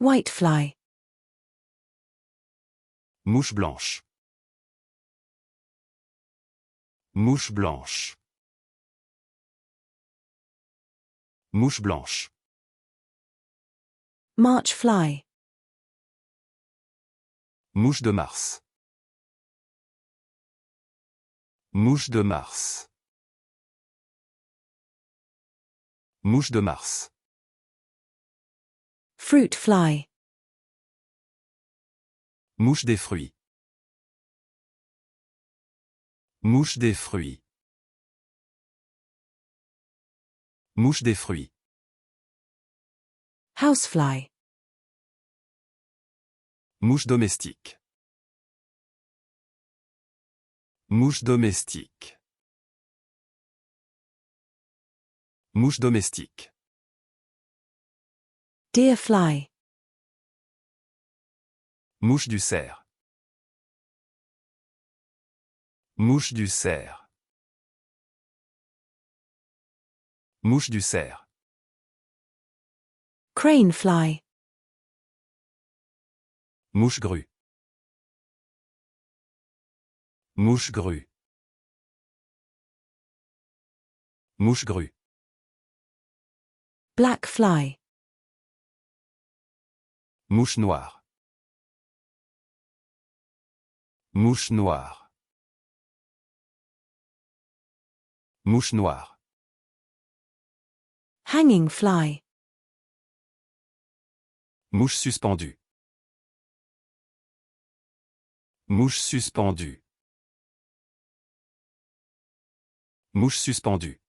Whitefly. Mouche blanche. Mouche blanche. Mouche blanche. March fly. Mouche de Mars. Mouche de Mars. Mouche de Mars. Fruit fly. Mouche des fruits. Mouche des fruits. Mouche des fruits. Housefly. Mouche domestique. Mouche domestique. Mouche domestique. Deer fly. Mouche du cerf. Mouche du cerf. Mouche du cerf. Crane fly. Mouche grue. Mouche grue. Mouche grue. Black fly. Mouche noire. Mouche noire. Mouche noire. Hanging fly. Mouche suspendue. Mouche suspendue. Mouche suspendue.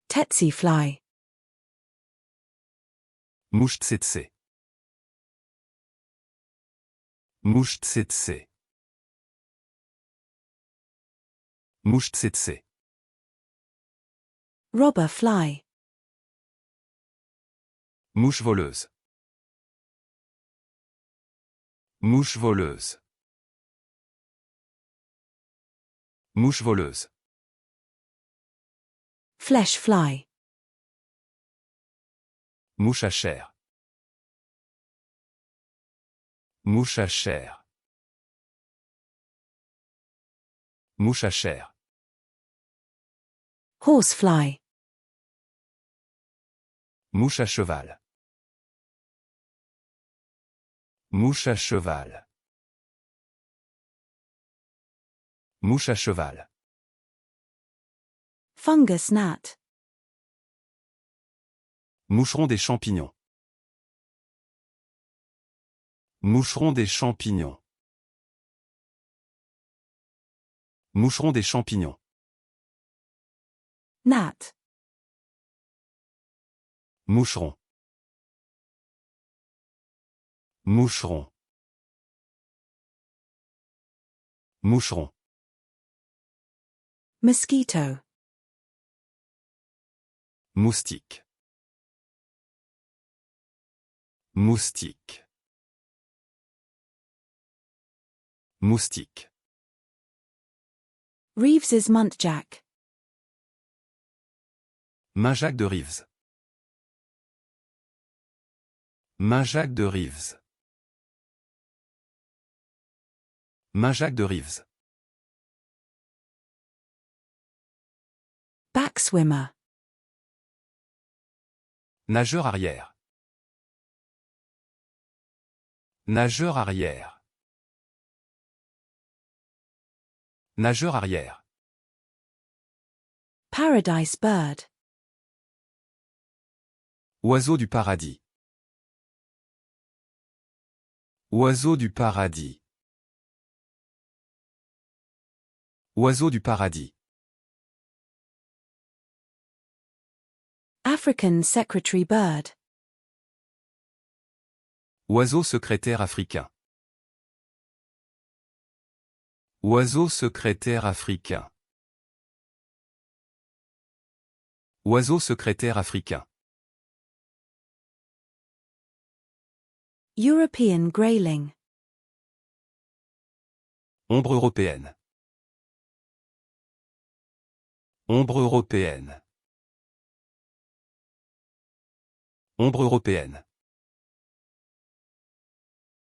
Tsetse fly. Mouche tsetse. Mouche tsetse. Mouche tsetse. Robber fly. Mouche voleuse. Mouche voleuse. Mouche voleuse. Flesh fly. Mouche à chair. Mouche à chair. Mouche à chair. Horsefly. Mouche à cheval. Mouche à cheval. Mouche à cheval. Fungus gnat. Moucheron des champignons. Moucheron des champignons. Moucheron des champignons. Gnat. Moucheron. Moucheron. Moucheron. Mosquito. Moustique. Moustique. Moustique. Reeves's muntjac. Muntjac de Reeves. Muntjac de Reeves. Muntjac de Reeves. Backswimmer. Nageur arrière. Nageur arrière. Nageur arrière. Paradise bird. Oiseau du paradis. Oiseau du paradis. Oiseau du paradis. African secretary bird. Oiseau secrétaire africain. Oiseau secrétaire africain. Oiseau secrétaire africain. European grayling. Ombre européenne. Ombre européenne. Ombre européenne.